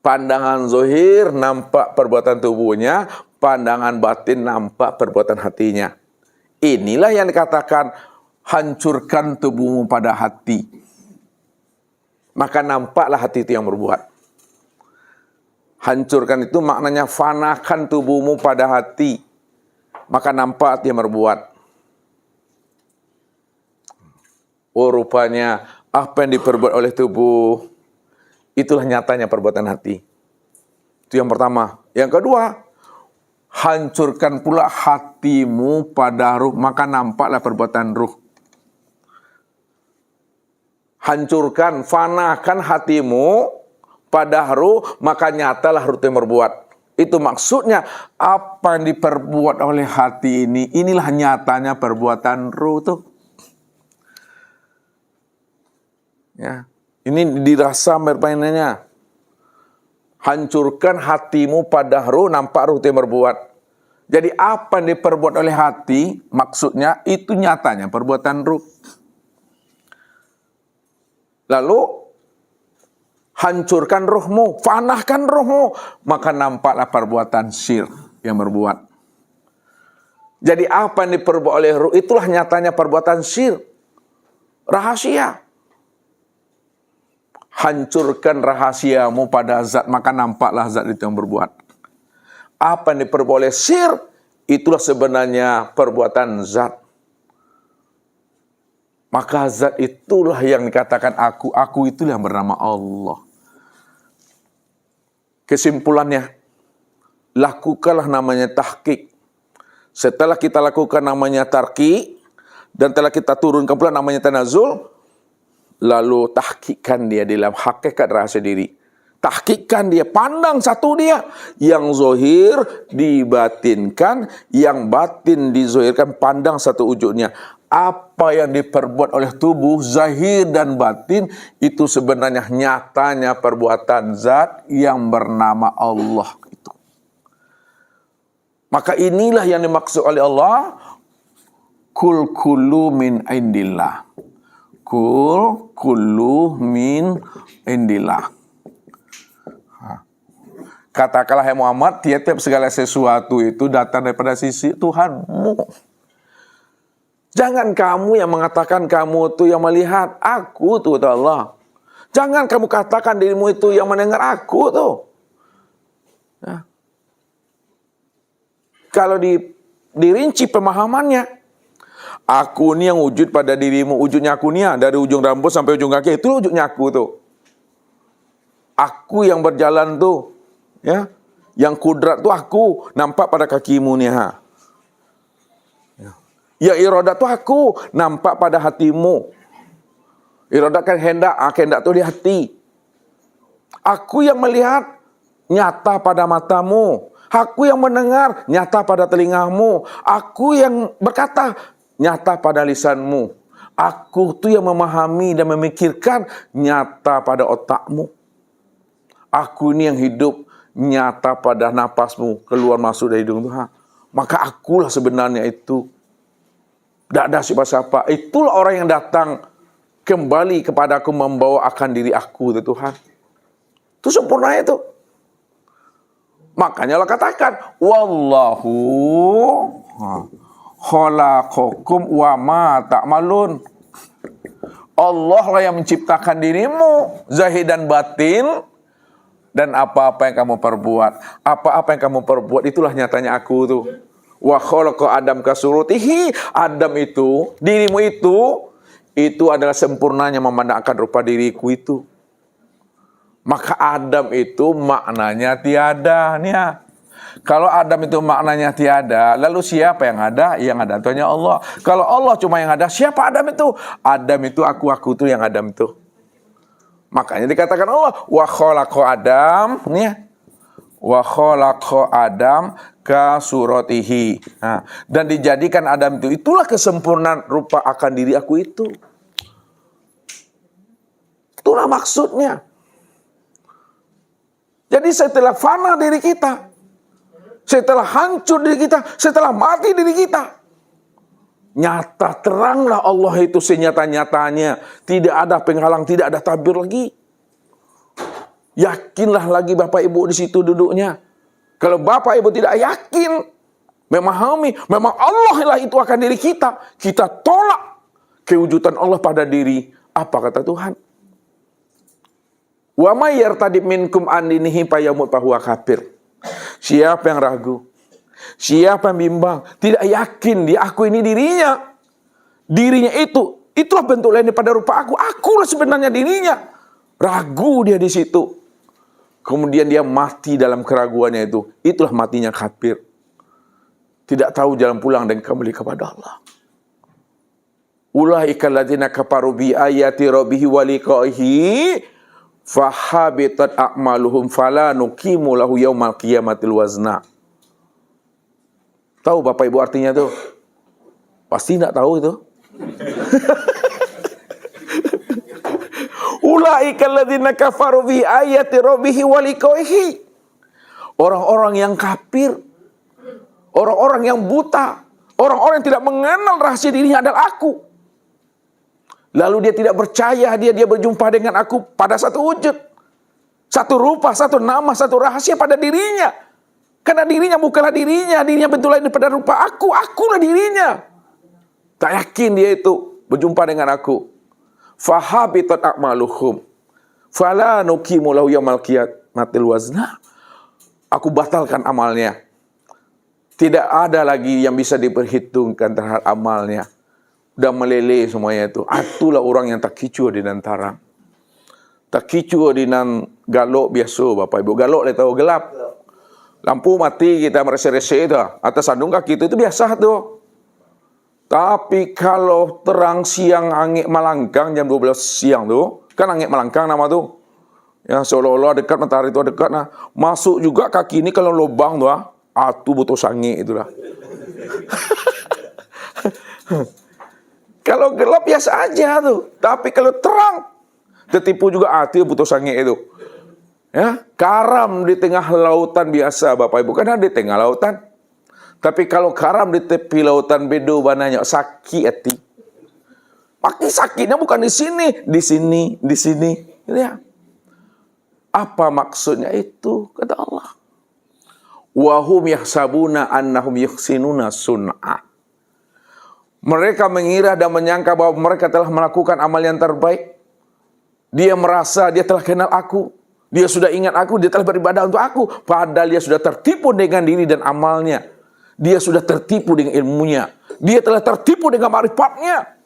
Pandangan zohir nampak perbuatan tubuhnya, pandangan batin nampak perbuatan hatinya. Inilah yang dikatakan hancurkan tubuhmu pada hati. Maka nampaklah hati itu yang berbuat. Hancurkan itu maknanya fanakan tubuhmu pada hati. Maka nampak hati yang berbuat. Oh, rupanya apa yang diperbuat oleh tubuh, itulah nyatanya perbuatan hati. Itu yang pertama. Yang kedua, hancurkan pula hatimu pada ruh, maka nampaklah perbuatan ruh. Hancurkan, fanakan hatimu pada ruh, maka nyatalah ruh yang berbuat. Itu maksudnya, apa yang diperbuat oleh hati ini, inilah nyatanya perbuatan ruh tuh. Ya, ini dirasa permainannya. Hancurkan hatimu pada ruh, nampak ruh yang berbuat. Jadi apa yang diperbuat oleh hati, maksudnya itu nyatanya perbuatan ruh. Lalu hancurkan ruhmu, fanahkan ruhmu, maka nampaklah perbuatan syir yang berbuat. Jadi apa yang diperbuat oleh ruh, itulah nyatanya perbuatan syir. Rahasia. Hancurkan rahasiamu pada zat, maka nampaklah zat itu yang berbuat. Apa yang diperbuat oleh syir, itulah sebenarnya perbuatan zat. Maka zat itulah yang dikatakan aku itulah yang bernama Allah. Kesimpulannya, lakukanlah namanya tahqiq. Setelah kita lakukan namanya tarki, dan telah kita turunkan pula namanya tanazul, lalu tahqiqkan dia dalam hakikat rahasia diri. Tahqiqkan dia, pandang satu dia. Yang zohir dibatinkan, yang batin dizohirkan, pandang satu wujudnya. Apa yang diperbuat oleh tubuh, zahir dan batin, itu sebenarnya nyatanya perbuatan zat yang bernama Allah. Itu. Maka inilah yang dimaksud oleh Allah, kul kullu min indillah. Kul kullu min indillah. Katakanlah hai Muhammad, tiap-tiap segala sesuatu itu datang daripada sisi Tuhanmu. Jangan kamu yang mengatakan kamu itu yang melihat, aku itu Allah. Jangan kamu katakan dirimu itu yang mendengar, aku tuh. Ya. Kalau dirinci pemahamannya, aku ni yang wujud pada dirimu, wujudnya aku ni dari ujung rambut sampai ujung kaki, itu wujudnya aku tuh. Aku yang berjalan tuh, ya, yang kudrat tuh aku, nampak pada kakimu ni ha. Ya, iradat tuh aku, nampak pada hatimu. Iradat kan kehendak tuh di hati. Aku yang melihat, nyata pada matamu. Aku yang mendengar, nyata pada telingamu. Aku yang berkata, nyata pada lisanmu. Aku tuh yang memahami dan memikirkan, nyata pada otakmu. Aku ini yang hidup, nyata pada napasmu, keluar masuk dari hidung Tuhan. Maka akulah sebenarnya itu. Tidak ada siapa-siapa. Itulah orang yang datang kembali kepadaku, membawa akan diri aku itu Tuhan. Itu sempurna itu. Makanya Allah katakan, wallahu khalaqakum wa ma ta'malun. Allah lah yang menciptakan dirimu, zahir dan batin, dan apa-apa yang kamu perbuat. Apa-apa yang kamu perbuat, itulah nyatanya aku tuh. Wa khalaqa Adam kasurutihi. Adam itu, dirimu itu adalah sempurnanya memandangkan rupa diriku itu. Maka Adam itu maknanya tiada nih ya. Kalau Adam itu maknanya tiada, lalu siapa yang ada? Yang ada itu hanya Allah. Kalau Allah cuma yang ada, siapa Adam itu? Adam itu aku itu yang Adam itu. Makanya dikatakan Allah, wa khalaqa Adam nih ya. Wa khalaqa Adam ka suratihi. Nah, dan dijadikan Adam itu, itulah kesempurnaan rupa akan diri aku itu. Itulah maksudnya. Jadi setelah fana diri kita, setelah hancur diri kita, setelah mati diri kita, nyata teranglah Allah itu senyata-nyatanya. Tidak ada penghalang, tidak ada tabir lagi. Yakinlah lagi Bapak Ibu di situ duduknya. Kalau Bapak Ibu tidak yakin, memahami, memang Allah lah itu akan diri kita. Kita tolak kewujudan Allah pada diri. Apa kata Tuhan? Wa may yartadib minkum an dinihi fayamut fahuwa kafir. Siapa yang ragu? Siapa yang bimbang? Tidak yakin dia aku ini dirinya. Dirinya itulah bentuk lain daripada rupa aku. Akulah sebenarnya dirinya. Ragu dia di situ. Kemudian dia mati dalam keraguannya itu. Itulah matinya kafir. Tidak tahu jalan pulang dan kembali kepada Allah. Ulaika alladzina kafaru bi ayati rabbih wa liqa'ihi fahabitat a'maluhum fala nuqimu lahu yaumal qiyamatil wazna. Tahu Bapak Ibu artinya tuh? Pasti enggak tahu itu. Ulaika alladzina kafaru bi ayati rabbih wa liqa'ihi. Orang-orang yang kafir, orang-orang yang buta, orang-orang yang tidak mengenal rahasia dirinya adalah aku. Lalu dia tidak percaya dia berjumpa dengan aku pada satu wujud, satu rupa, satu nama, satu rahasia pada dirinya. Karena dirinya bukanlah dirinya bentuk lain daripada rupa aku, akulah dirinya. Tak yakin dia itu berjumpa dengan aku. Fahabitat a'maluhum fala nuqimu lahu yaumal qiyamatil wazna. Aku batalkan amalnya. Tidak ada lagi yang bisa diperhitungkan terhadap amalnya. Udah meleleh semuanya itu. Itulah orang yang tak kicu di nan tarang. Tak kicu di nan galok biasa Bapak Ibu. Galok le tahu gelap. Lampu mati kita merese-rese itu. Atas sandung kaki itu biasa tuh. Tapi kalau terang siang angin melangkang jam 12 siang tuh. Kan angin melangkang nama tuh. Ya seolah-olah dekat matahari itu dekat. Nah, masuk juga kaki ini kalau lubang tuh. Itu butuh sangi itulah. Kalau gelap biasa aja tuh. Tapi kalau terang, tertipu juga hati butuh sange itu. Ya, karam di tengah lautan biasa Bapak Ibu. Karena di tengah lautan. Tapi kalau karam di tepi lautan bedo bananya sakit hati. Pasti sakitnya bukan di sini, di sini, di sini. Ya. Apa maksudnya itu? Kata Allah. Wahum yahsabuna annahum yuhsinuna sun'a. Mereka mengira dan menyangka bahwa mereka telah melakukan amal yang terbaik. Dia merasa dia telah kenal aku. Dia sudah ingat aku, dia telah beribadah untuk aku. Padahal dia sudah tertipu dengan diri dan amalnya. Dia sudah tertipu dengan ilmunya. Dia telah tertipu dengan ma'rifatnya.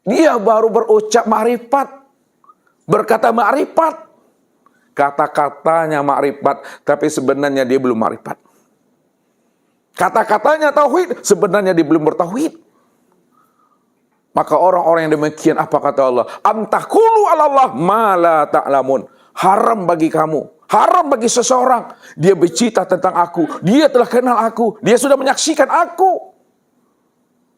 Dia baru berucap ma'rifat. Berkata ma'rifat. Kata-katanya ma'rifat. Tapi sebenarnya dia belum ma'rifat. Kata-katanya tauhid, sebenarnya dia belum bertauhid. Maka orang-orang yang demikian apa kata Allah? Amtaqulu 'ala Allah ma la ta'lamun. Haram bagi kamu, haram bagi seseorang dia bercerita tentang aku, dia telah kenal aku, dia sudah menyaksikan aku.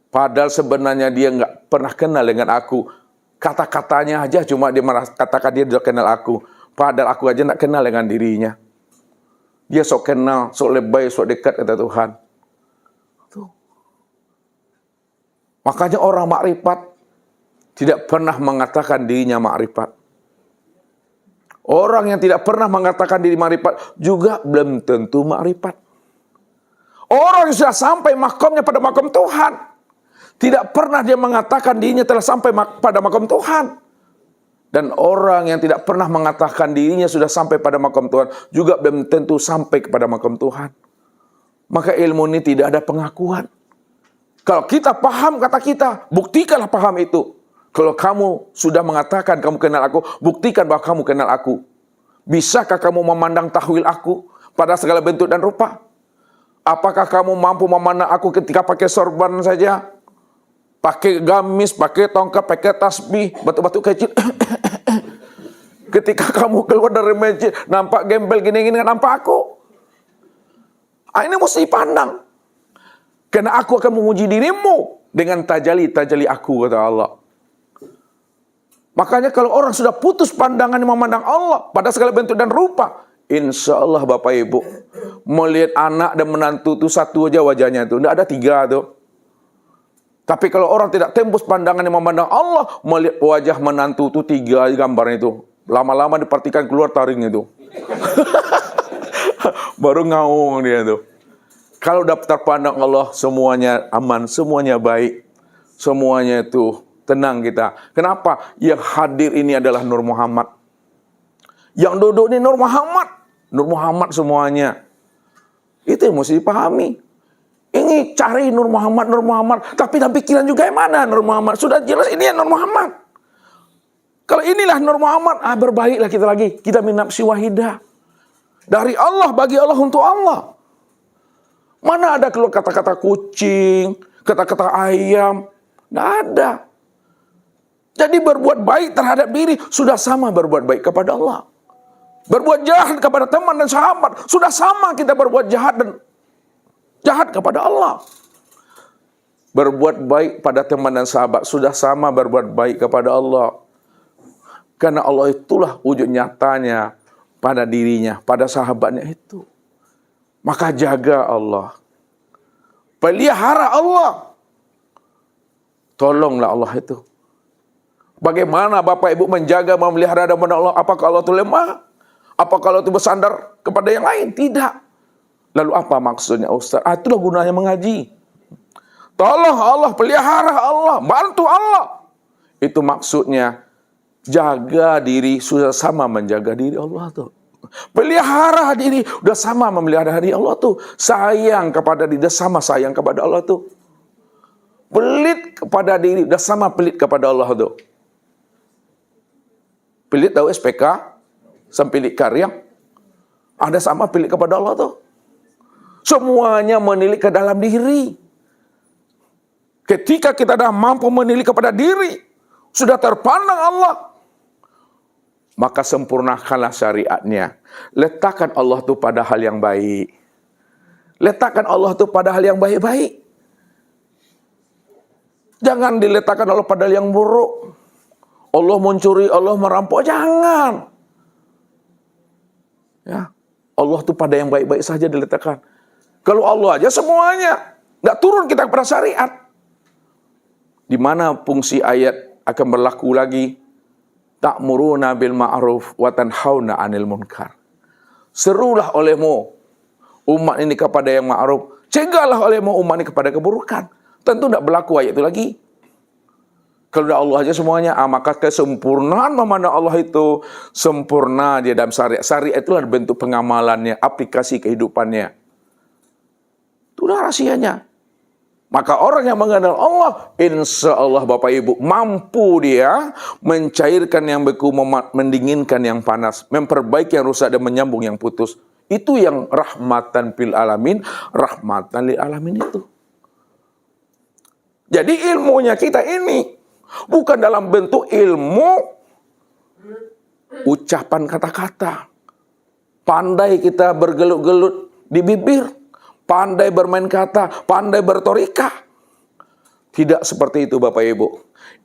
Padahal sebenarnya dia enggak pernah kenal dengan aku. Kata-katanya aja cuma dia katakan dia sudah kenal aku. Padahal aku aja enggak kenal dengan dirinya. Dia sok kenal, sok lebay, sok dekat kata Tuhan. Makanya orang makrifat tidak pernah mengatakan dirinya makrifat. Orang yang tidak pernah mengatakan diri makrifat juga belum tentu makrifat. Orang yang sudah sampai makamnya pada makam Tuhan, tidak pernah dia mengatakan dirinya telah sampai pada makam Tuhan. Dan orang yang tidak pernah mengatakan dirinya sudah sampai pada makam Tuhan juga belum tentu sampai kepada makam Tuhan. Maka ilmu ini tidak ada pengakuan. Kalau kita paham kata kita, buktikanlah paham itu. Kalau kamu sudah mengatakan kamu kenal aku, buktikan bahwa kamu kenal aku. Bisakah kamu memandang tahwil aku pada segala bentuk dan rupa? Apakah kamu mampu memandang aku ketika pakai sorban saja? Pakai gamis, pakai tongkat, pakai tasbih, batu-batu kecil. Ketika kamu keluar dari masjid, nampak gembel gini-gini, nampak aku. Ini mesti dipandang. Karena aku akan memuji dirimu dengan tajali aku, kata Allah. Makanya kalau orang sudah putus pandangan memandang Allah pada segala bentuk dan rupa, insya Allah Bapak Ibu, melihat anak dan menantu itu satu aja wajahnya itu, tidak ada tiga tuh. Tapi kalau orang tidak tembus pandangannya memandang Allah, melihat wajah menantu itu 3 gambar itu. Lama-lama diperhatikan keluar taring itu. Baru ngaung dia tuh. Kalau daftar pandang Allah, semuanya aman, semuanya baik. Semuanya itu tenang kita. Kenapa? Yang hadir ini adalah Nur Muhammad. Yang duduk ini Nur Muhammad. Nur Muhammad semuanya. Itu yang mesti dipahami. Ini cari Nur Muhammad, Nur Muhammad. Tapi dalam pikiran juga yang mana Nur Muhammad? Sudah jelas ini yang Nur Muhammad. Kalau inilah Nur Muhammad, berbaiklah kita lagi. Kita min nafsi wahidah. Dari Allah, bagi Allah, untuk Allah. Mana ada keluar kata-kata kucing, kata-kata ayam. Tidak ada. Jadi berbuat baik terhadap diri, sudah sama berbuat baik kepada Allah. Berbuat jahat kepada teman dan sahabat, sudah sama kita berbuat jahat dan jahat kepada Allah. Berbuat baik pada teman dan sahabat, sudah sama berbuat baik kepada Allah. Karena Allah itulah wujud nyatanya pada dirinya, pada sahabatnya itu. Maka jaga Allah. Pelihara Allah. Tolonglah Allah itu. Bagaimana Bapak Ibu menjaga, memelihara dan menolong Allah? Apakah Allah itu lemah? Apakah Allah itu bersandar kepada yang lain? Tidak. Lalu apa maksudnya Ustaz? Itulah gunanya mengaji. Tolong Allah, pelihara Allah, bantu Allah. Itu maksudnya. Jaga diri, sudah sama menjaga diri Allah tuh. Pelihara diri, sudah sama memelihara diri Allah tuh. Sayang kepada diri, sudah sama sayang kepada Allah tuh. Pelit kepada diri, sudah sama pelit kepada Allah tuh. Pelit tahu SPK? Sempilit karya. Ada sama pelit kepada Allah tuh. Semuanya menilik ke dalam diri. Ketika kita dah mampu menilik kepada diri, sudah terpandang Allah, maka sempurnakanlah syariatnya. Letakkan Allah itu pada hal yang baik. Letakkan Allah itu pada hal yang baik-baik. Jangan diletakkan Allah pada hal yang buruk. Allah mencuri, Allah merampok, jangan. Ya, Allah itu pada yang baik-baik saja diletakkan. Kalau Allah aja semuanya, nggak turun kita kepada syariat. Di mana fungsi ayat akan berlaku lagi? Ta'muruna bil ma'ruf wa tanhauna 'anil munkar. Serulah olehmu umat ini kepada yang ma'ruf, cegahlah olehmu umat ini kepada keburukan. Tentu tidak berlaku ayat itu lagi. Kalau sudah Allah aja semuanya, maka kesempurnaan memandang Allah itu sempurna dia dalam syariat. Syariat itulah bentuk pengamalannya, aplikasi kehidupannya. Itulah rahasianya. Maka orang yang mengenal Allah, insya Allah Bapak Ibu, mampu dia mencairkan yang beku, mendinginkan yang panas, memperbaiki yang rusak dan menyambung yang putus. Itu yang rahmatan fil alamin, rahmatan lil alamin itu. Jadi ilmunya kita ini bukan dalam bentuk ilmu ucapan kata-kata. Pandai kita bergelut-gelut di bibir, pandai bermain kata, pandai bertorika. Tidak seperti itu Bapak Ibu.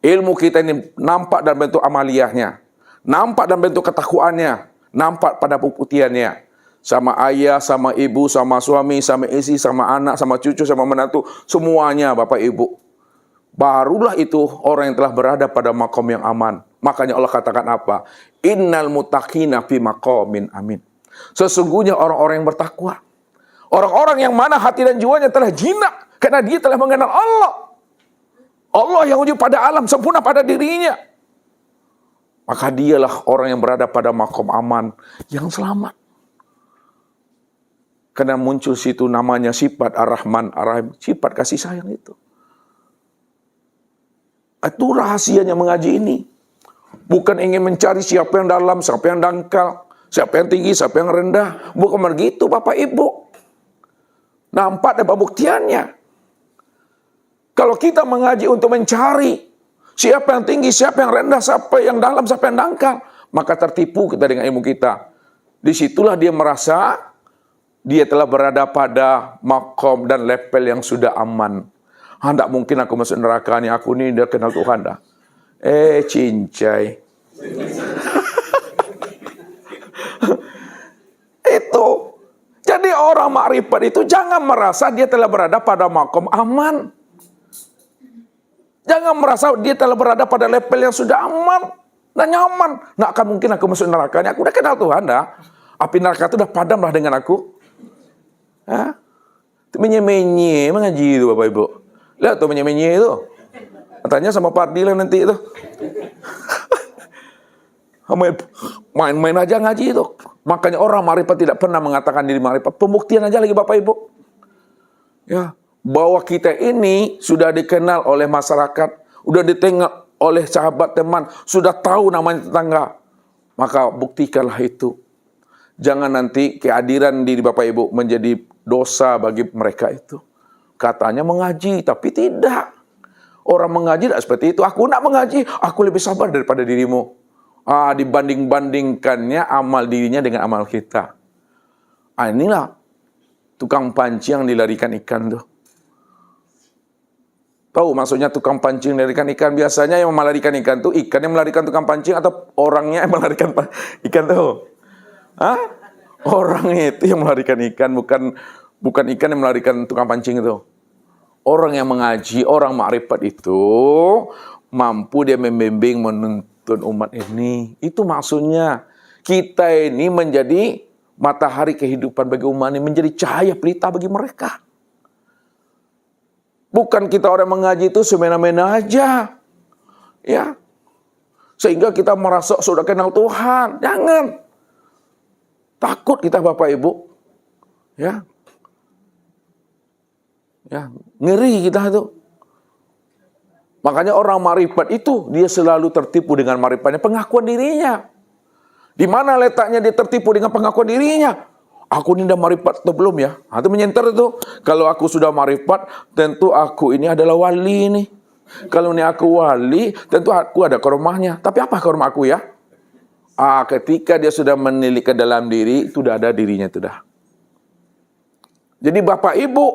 Ilmu kita ini nampak dalam bentuk amaliyahnya, nampak dalam bentuk ketakwaannya, nampak pada puputiannya. Sama ayah, sama ibu, sama suami, sama istri, sama anak, sama cucu, sama menantu, semuanya Bapak Ibu. Barulah itu orang yang telah berada pada makom yang aman. Makanya Allah katakan apa? Innal muttaqina fi maqamin amin. Sesungguhnya orang-orang yang bertakwa, orang-orang yang mana hati dan jiwanya telah jinak karena dia telah mengenal Allah. Allah yang wujud pada alam, sempurna pada dirinya. Maka dialah orang yang berada pada makom aman, yang selamat. Karena muncul situ namanya sifat Ar-Rahman, Ar-Rahim, sifat kasih sayang itu. Itu rahasianya mengaji ini. Bukan ingin mencari siapa yang dalam, siapa yang dangkal, siapa yang tinggi, siapa yang rendah. Bukan begitu Bapak Ibu. Nampak ada pembuktiannya. Kalau kita mengaji untuk mencari siapa yang tinggi, siapa yang rendah, siapa yang dalam, siapa yang dangkal, maka tertipu kita dengan ilmu kita. Disitulah dia merasa dia telah berada pada makom dan level yang sudah aman. Tidak mungkin aku masuk neraka nih, aku ini udah kenal Tuhan dah. Cincai. Itu. Jadi orang makrifat itu jangan merasa dia telah berada pada makom aman. Jangan merasa dia telah berada pada level yang sudah aman dan nyaman. Nggak akan mungkin aku masuk neraka. Aku udah kenal Tuhan dah. Api neraka itu udah padam lah dengan aku. Hah? Menye-menye mengaji itu Bapak Ibu. Lihat tuh menye-menye itu. Tanya sama Pak Adil nanti itu. Main-main aja ngaji itu. Makanya orang marifat tidak pernah mengatakan diri marifat. Pembuktian aja lagi Bapak Ibu. Ya, bahwa kita ini sudah dikenal oleh masyarakat, sudah ditengok oleh sahabat teman, sudah tahu namanya tetangga. Maka buktikanlah itu. Jangan nanti kehadiran diri Bapak Ibu menjadi dosa bagi mereka itu. Katanya mengaji, tapi tidak. Orang mengaji tidak seperti itu. Aku tidak mengaji, aku lebih sabar daripada dirimu. Dibanding-bandingkannya amal dirinya dengan amal kita. Inilah tukang pancing yang dilarikan ikan tuh. Tahu maksudnya tukang pancing melarikan ikan? Biasanya yang melarikan ikan tuh ikan yang melarikan tukang pancing atau orangnya yang melarikan ikan tuh? Hah? Orangnya itu yang melarikan ikan, bukan ikan yang melarikan tukang pancing itu. Orang yang mengaji, orang makrifat itu mampu dia membimbing, menuntun umat ini. Itu maksudnya. Kita ini menjadi matahari kehidupan bagi umat ini, menjadi cahaya pelita bagi mereka. Bukan kita orang mengaji itu semena-mena aja. Ya. Sehingga kita merasa sudah kenal Tuhan. Jangan. Takut kita Bapak Ibu. Ya. Ya, ngeri kita itu. Makanya orang marifat itu dia selalu tertipu dengan marifatnya, pengakuan dirinya. Di mana letaknya dia tertipu dengan pengakuan dirinya? Aku ini udah marifat atau belum ya? Itu menyenter itu. Kalau aku sudah marifat, tentu aku ini adalah wali nih. Kalau ini aku wali, tentu aku ada karomahnya. Tapi apa karomah aku ya? Ketika dia sudah menilik ke dalam diri, itu sudah ada dirinya itu dah. Jadi Bapak Ibu,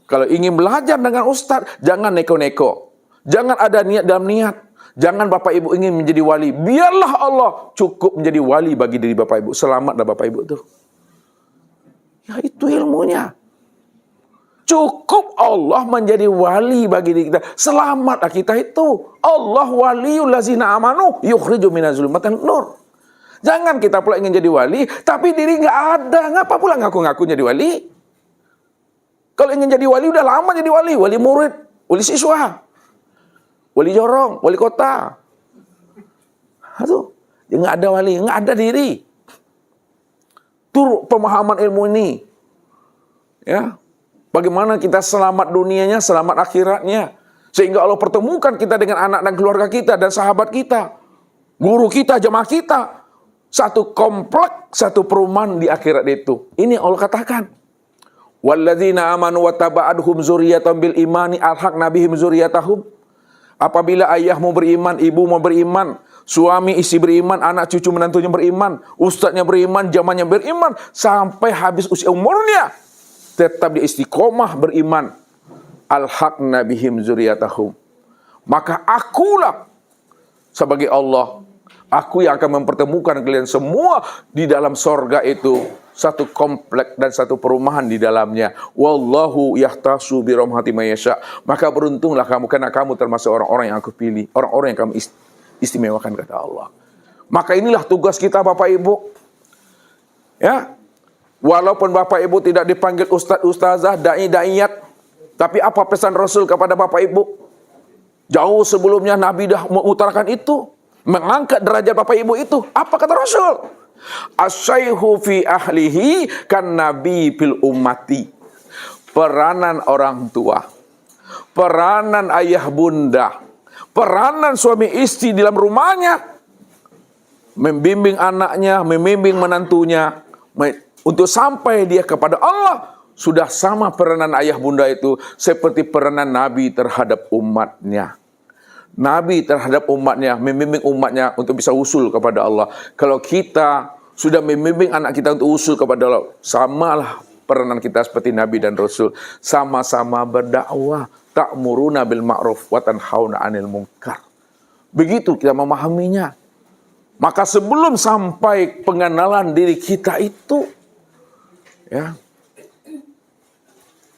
kalau ingin belajar dengan Ustadz, jangan neko-neko. Jangan ada niat dalam niat. Jangan Bapak Ibu ingin menjadi wali. Biarlah Allah cukup menjadi wali bagi diri Bapak Ibu. Selamatlah Bapak Ibu itu. Ya itu ilmunya. Cukup Allah menjadi wali bagi diri kita. Selamatlah kita itu. Allah waliyul ladzina amanu yukhriju minaz zulumati nur. Jangan kita pula ingin jadi wali, tapi diri nggak ada. Ngapa pula ngaku-ngaku jadi wali? Kalau ingin jadi wali, udah lama jadi wali. Wali murid, wali siswa, wali jorong, wali kota. Aduh, dia nggak ada wali, nggak ada diri. Turut pemahaman ilmu ini. Ya, bagaimana kita selamat dunianya, selamat akhiratnya. Sehingga Allah pertemukan kita dengan anak dan keluarga kita dan sahabat kita. Guru kita, jemaah kita. Satu komplek, satu perumahan di akhirat itu. Ini Allah katakan. Walladzina amanu wattaba'adhum zurriyyatan bil imani alhaqna bihim zurriyyatahum. Apabila ayahmu beriman, ibumu beriman, suami istri beriman, anak cucu menantunya beriman, ustadznya beriman, zamannya beriman, sampai habis usia umurnya, tetap dia istiqomah beriman. Alhaqna bihim zurriyyatahum. Maka akulah sebagai Allah, aku yang akan mempertemukan kalian semua di dalam sorga itu. Satu komplek dan satu perumahan di dalamnya. Wallahu yahtasu bi rahmati may yasha. Maka beruntunglah kamu karena kamu termasuk orang-orang yang aku pilih, orang-orang yang kami istimewakan kata Allah. Maka inilah tugas kita Bapak Ibu. Ya. Walaupun Bapak Ibu tidak dipanggil ustaz ustazah, dai daiyat, tapi apa pesan Rasul kepada Bapak Ibu? Jauh sebelumnya Nabi dah mengutarakan itu, mengangkat derajat Bapak Ibu itu. Apa kata Rasul? Asyaihu fi ahlihi kan nabi fil ummati. Peranan orang tua, peranan ayah bunda, peranan suami istri di dalam rumahnya, membimbing anaknya, membimbing menantunya, untuk sampai dia kepada Allah. Sudah sama peranan ayah bunda itu seperti peranan Nabi terhadap umatnya. Nabi terhadap umatnya, membimbing umatnya untuk bisa usul kepada Allah. Kalau kita sudah membimbing anak kita untuk usul kepada Allah, samalah peranan kita seperti Nabi dan Rasul. Sama-sama berdakwah, ta'muruna bil ma'ruf wa tanhauna 'anil munkar. Begitu kita memahaminya. Maka sebelum sampai pengenalan diri kita itu, ya,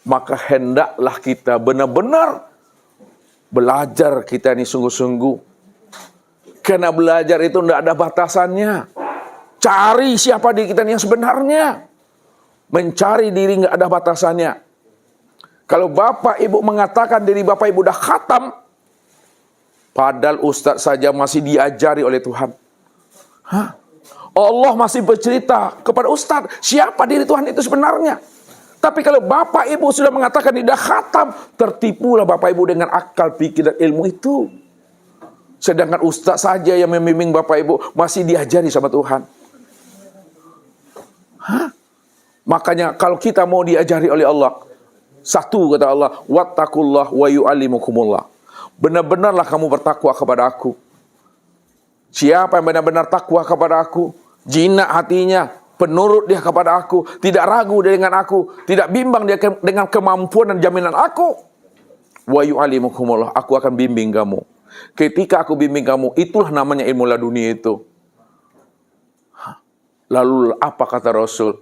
maka hendaklah kita benar-benar Belajar kita ini sungguh-sungguh. Karena belajar itu tidak ada batasannya. Cari siapa diri kita yang sebenarnya. Mencari diri nggak ada batasannya. Kalau bapak ibu mengatakan diri bapak ibu dah khatam, padahal ustaz saja masih diajari oleh Tuhan. Hah? Allah masih bercerita kepada ustaz siapa diri Tuhan itu sebenarnya. Tapi kalau bapak ibu sudah mengatakan tidak khatam, tertipulah bapak ibu dengan akal pikir dan ilmu itu. Sedangkan ustaz saja yang membimbing bapak ibu masih diajari sama Tuhan. Hah? Makanya kalau kita mau diajari oleh Allah, satu kata Allah, wattaqullah wa yu'allimukumullah. Benar-benarlah kamu bertakwa kepada aku. Siapa yang benar-benar takwa kepada aku, jinak hatinya, penurut dia kepada aku, tidak ragu dia dengan aku, tidak bimbang dia dengan kemampuan dan jaminan aku. Wa yu'allimukumullah, aku akan bimbing kamu. Ketika aku bimbing kamu, itulah namanya ilmu laduni itu. Lalu apa kata Rasul?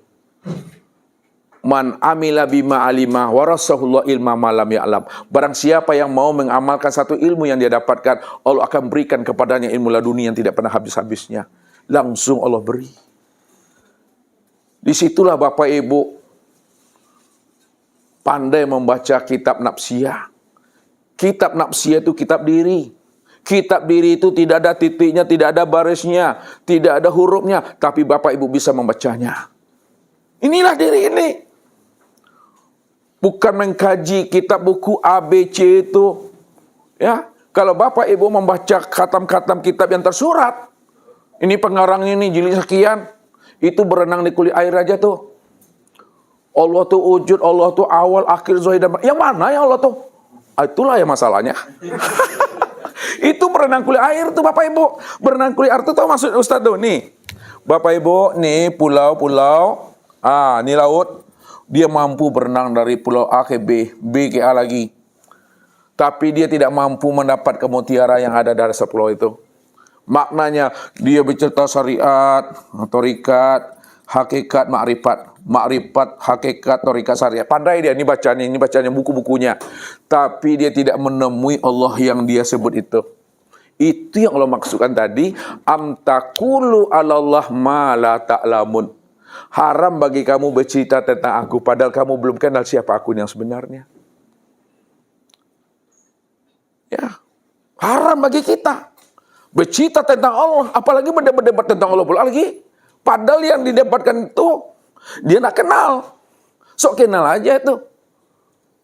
Man amila bima alimah warasahullah ilma malam ya'lam. Barang siapa yang mau mengamalkan satu ilmu yang dia dapatkan, Allah akan berikan kepadanya ilmu laduni yang tidak pernah habis-habisnya. Langsung Allah beri. Disitulah Bapak Ibu pandai membaca kitab nafsiyah. Kitab nafsiyah itu kitab diri. Kitab diri itu tidak ada titiknya, tidak ada barisnya, tidak ada hurufnya, tapi Bapak Ibu bisa membacanya. Inilah diri ini. Bukan mengkaji kitab buku A, B, C itu. Ya, kalau Bapak Ibu membaca khatam-khatam kitab yang tersurat, ini pengarang ini jilid sekian, itu berenang di kulit air aja tuh. Allah tuh wujud, Allah tuh awal, akhir, zahir, dan yang mana ya Allah tuh? Itulah yang masalahnya. Itu berenang kulit air tuh Bapak Ibu. Berenang kulit air tuh tahu maksud Ustaz tuh nih. Bapak Ibu, nih pulau-pulau. Ini laut. Dia mampu berenang dari pulau A ke B, B ke A lagi. Tapi dia tidak mampu mendapat kemutiara yang ada dari sepulau itu. Maknanya dia bercerita syariat, thariqat, hakikat, makrifat. Makrifat, hakikat, thariqat, syariat. Pandai dia, ini bacanya buku-bukunya. Tapi dia tidak menemui Allah yang dia sebut itu. Itu yang Allah maksudkan tadi. Amtakulu alallah ma la ta'lamun. Haram bagi kamu bercerita tentang aku, padahal kamu belum kenal siapa aku yang sebenarnya. Ya, haram bagi kita bercerita tentang Allah, apalagi berdebat tentang Allah pula lagi. Padahal yang didebatkan itu dia nak kenal. Sok kenal aja itu.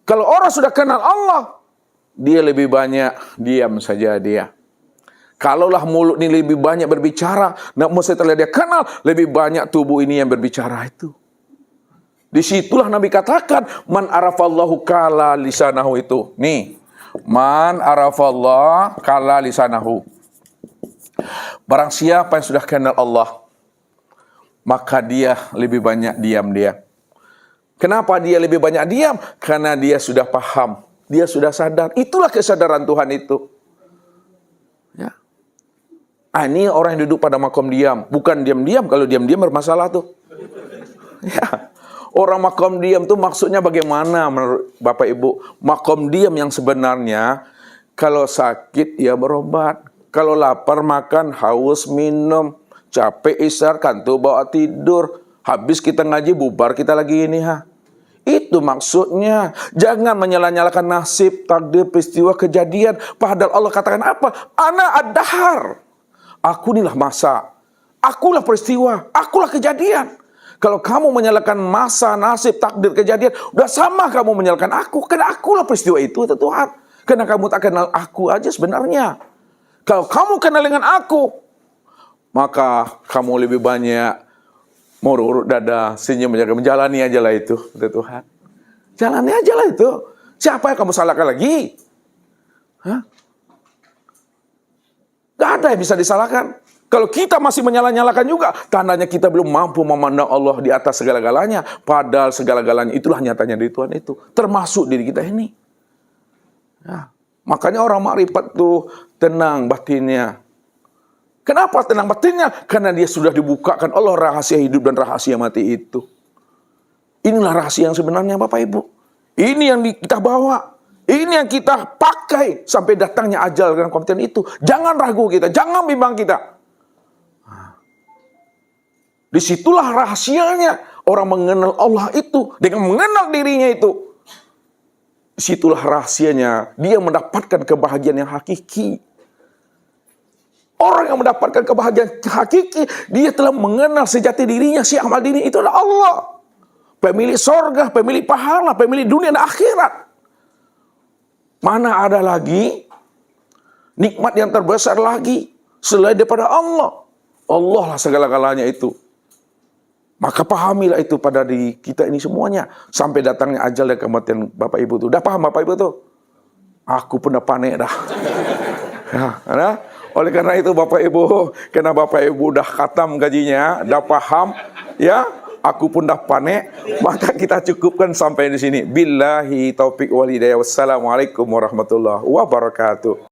Kalau orang sudah kenal Allah, dia lebih banyak diam saja dia. Kalaulah mulut ini lebih banyak berbicara, namun setelah dia kenal, lebih banyak tubuh ini yang berbicara itu. Disitulah Nabi katakan, man arafallahu kala lisanahu itu. Nih, man arafallah kala lisanahu. Barang siapa yang sudah kenal Allah, maka dia lebih banyak diam dia. Kenapa dia lebih banyak diam? Karena dia sudah paham, dia sudah sadar. Itulah kesadaran Tuhan itu. Ya. Ini orang yang duduk pada makom diam. Bukan diam-diam, kalau diam-diam bermasalah tuh. Ya. Orang makom diam tuh maksudnya bagaimana menurut Bapak Ibu? Makom diam yang sebenarnya, kalau sakit ya berobat. Kalau lapar makan, haus minum, capek isar, kantuk bawa tidur. Habis kita ngaji bubar kita lagi ini Itu maksudnya. Jangan menyala-nyalakan nasib, takdir, peristiwa, kejadian. Padahal Allah katakan apa? Ana ad-dahar. Aku inilah masa, akulah peristiwa, akulah kejadian. Kalau kamu menyalahkan masa, nasib, takdir, kejadian, udah sama kamu menyalahkan aku. Karena akulah peristiwa itu, Tuhan. Karena kamu tak kenal aku aja sebenarnya. Kalau kamu kenal dengan aku, maka kamu lebih banyak mau urut dada, senyum, menjalani aja lah itu, Tuhan. Jalani aja lah itu. Siapa yang kamu salahkan lagi? Gak ada yang bisa disalahkan. Kalau kita masih menyala-nyalakan juga, tandanya kita belum mampu memandang Allah di atas segala-galanya. Padahal segala-galanya itulah nyatanya dari Tuhan itu. Termasuk diri kita ini. Ya. Makanya orang makrifat tuh tenang batinnya. Kenapa tenang batinnya? Karena dia sudah dibukakan Allah rahasia hidup dan rahasia mati itu. Inilah rahasia yang sebenarnya Bapak Ibu. Ini yang kita bawa. Ini yang kita pakai sampai datangnya ajal dan kematian itu. Jangan ragu kita, jangan bimbang kita. Disitulah rahasianya orang mengenal Allah itu dengan mengenal dirinya itu. Disitulah rahasianya dia mendapatkan kebahagiaan yang hakiki. Orang yang mendapatkan kebahagiaan hakiki, dia telah mengenal sejati dirinya, si amal diri itu adalah Allah. Pemilik sorga, pemilik pahala, pemilik dunia dan akhirat. Mana ada lagi nikmat yang terbesar lagi selain daripada Allah. Allah lah segala-galanya itu. Maka pahamilah itu pada diri kita ini semuanya. Sampai datangnya ajal dan kematian Bapak Ibu itu. Udah paham Bapak Ibu tuh? Aku pun udah panik dah. Ya, oleh karena itu Bapak Ibu, karena Bapak Ibu udah khatam gajinya, udah paham, ya, aku pun dah panik, maka kita cukupkan sampai di sini. Billahi taufiq wal hidayah. Wassalamualaikum warahmatullahi wabarakatuh.